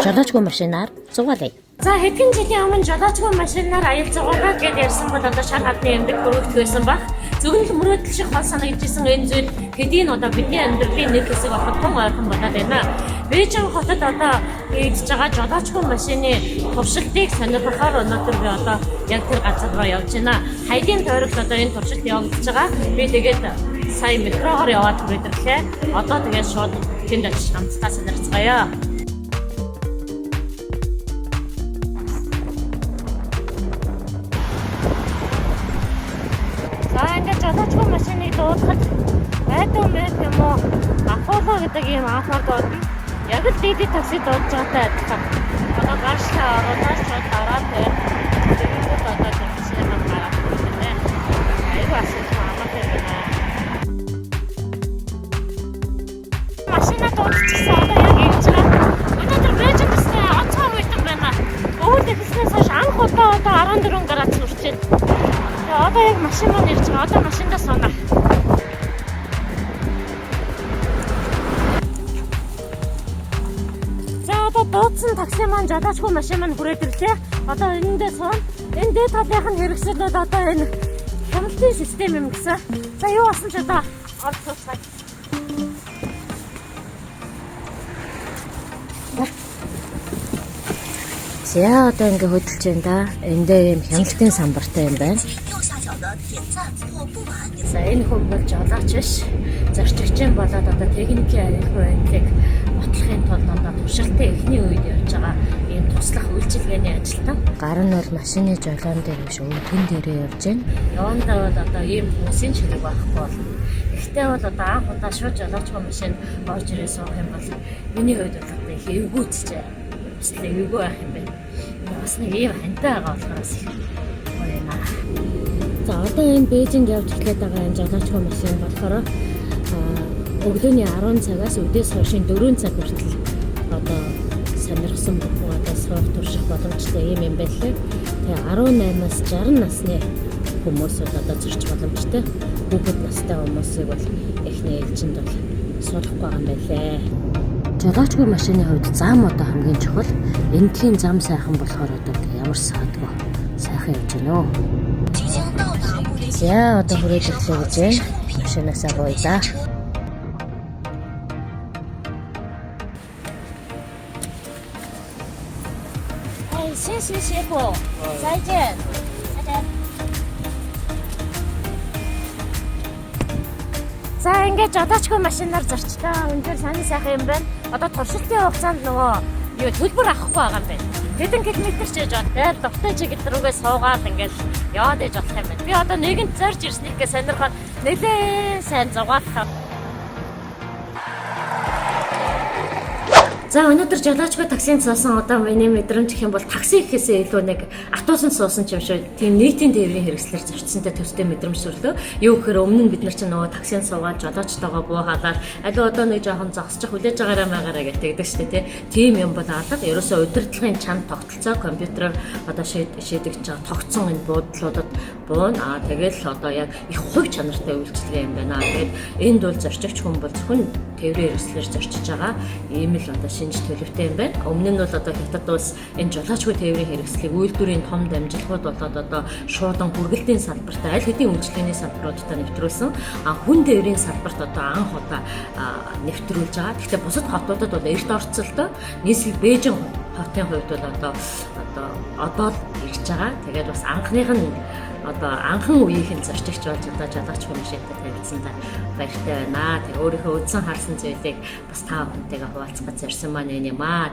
Жолоочгүй машинаар зугаалъя. За хэдхэн жилийн өмнө жолоочгүй машинаар аялал зугаалаад гэж ярьсан бол одоо шар хадны амьд бүрэгдэх байсан баг. Зөвхөн л мөрөөдөл шиг хол санагдчихсан энэ зүйл хэдийн одоо бидний амьдралын нэг хэсэг болоход тун ойрхон болоод байна. Бээжин хотод одоо хийж байгаа жолоочгүй машины туршилтыг сонирхохоор өнөөдөр би одоо яг тэр газар руу явж байна. Хаялийн тойрогт одоо энэ туршилт явагдаж байгаа. Би тэгээд сая метроор яваад хүрээдэрлээ. Одоо тэгээд шууд тэнд очиж хамтдаа сонирхцгаая. Жолоочгүй машиныг дуудахад айдуу мэд юм уу ахуулаа гэдэг юм анхаар дуудана. Яг л дийди такси дуудаж байгаатай адилхан. Одоо гарчлаа ороод дараад тэгээд одоо такси маань гараад ирсэн. Айгуу асуусан амаатай байна. Машина дуудчихсан одоо яг ингэж байгаа. Өнөөдөр бэжин гэсний онцгой үйдэн байна. Өвөд ихснээс хойш анх удаа одоо 14 градус хүрч байна. Одоо яг машин маань ирж байгаа. Одоо машиндаа сунаа. За одоо дуудсан такси маань жолоочгүй машин маань хүрээд ирлээ. Одоо энэндээ суун. Энэ дээд талынх нь хэрэгсэлүүд одоо энэ хяналтын систем юм гэсэн. За юу болсон ч одоо орж суусаа. За одоо ингэ хөдөлж байна да. Энд дээр юм хяналтын самбартай юм байна. За энэ хүн бол жолооч биш. Зорчигчийн болоод одоо техникийн арилгүй байдлыг батлахын тулд одоо туршилтын эхний үед явж байгаа ийм туслах үйлчилгээний ажилтан. Гарын нор машины жолоон дээр биш өвгөн дээрээ явж байна. Явандаа бол одоо ийм хүмүүсийн чирэг байхгүй бол ихтэй бол одоо анх удаа шууд жолоочгүй машин орж ирээ суух юм бол миний хувьд бол одоо их эвгүүцчээ. Эсвэл эвгүй байх юм байна. Бас нэг ийм хантай байгаа болохоос байна. За одоо энэ Бээжинг явж эхлэх байгаа энэ жолоочгүй машин болохоор өглөөний 10 цагаас өдөөс хойшийн 4 цаг хүртэл одоо сонирхсан бүхэн одоо суух турших боломжтой юм байлээ. Тэгээ 18-аас 60 насны хүмүүсүүд одоо зорч боломжтой. Хүүхэд настай хүмүүсийг бол эхний ээлжинд бол суулгахгүй байгаа юм байлээ. Жолоочгүй машины хувьд зам одоо хамгийн чухал. Эндхийн зам сайхан болохоор одоо ямар саадгүй сайхан явж байна уу. За одоо хүрээд ирлээ гэж байна. Машинаасаа бойлаа. 谢谢师傅，再见。За ингээд жолоочгүй машинаар зорчлоо. Үнэхээр сайн сайхан юм байна. Одоо туршилтын хугацаанд нөгөө юу төлбөр авахгүй байгаа юм байна. Хэдэн километр ч яж байгаа. Доктой чиглэл рүүгээ суугаад ингээд яваад иж болох юм байна. Би одоо нэгэнт зорж ирснийхээ сонирхоод нэлээд сайн зугааллаа. За өнөөдөр жолоочгүй таксинд суусан одоо миний мэдрэмж гэх юм бол такси гэхээсээ илүү нэг автобусанд суусан ч юм шиг тийм нийтийн тээврийн хэрэгслэр зорчсонтой төстэй мэдрэмж төрлөө. Юу гэхээр өмнө нь бид нар ч нөгөө таксинд суугаад жолоочтойгоо буухаалаад аливаа одоо нэг жоохон зогсчих хүлээж байгаараа маагаараа гэтэгдэг шүү дээ тийм юм бол алга ерөөсөө удирдлагын чанд тогтолцоо компьютероор одоо шийдэж байгаа тогтсон энэ буудлуудад буuna. Тэгэл одоо яг их хувь чанартай үйлчлэгээ юм байна. Тэгээд энд бол зорчигч хүн бол зөвхөн тээврийн хэрэгслэр зорчиж байгаа. Ийм л одоо шинж төлөвтэй юм байна. Өмнө нь бол одоо хятад улс энэ жолоочгүй тээврийн хэрэгслийг үйлдвэрийн том дамжлагууд болоод одоо шуудан хүргэлтийн салбарт аль хэдийн үйлчлэгээний салбаруудад нэвтрүүлсэн. Хүн тээврийн салбарт одоо анх удаа нэвтрүүлж байгаа. Гэхдээ бусад хотуудад бол эрт орцолтой. Нийслэл Бээжин хотын хувьд бол одоо л ирж байгаа. Тэгээд бас анхных нь одоо анхан үеийнхэн зорчигч болж одоо жолоочгүй машинтай тавьчихсандаа баяртай байна. Тэг өөрийнхөө үдсэн харсан зүйлийг бас та бүхэнтэйгээ хуваалцах гэж зорьсон маань юм аа.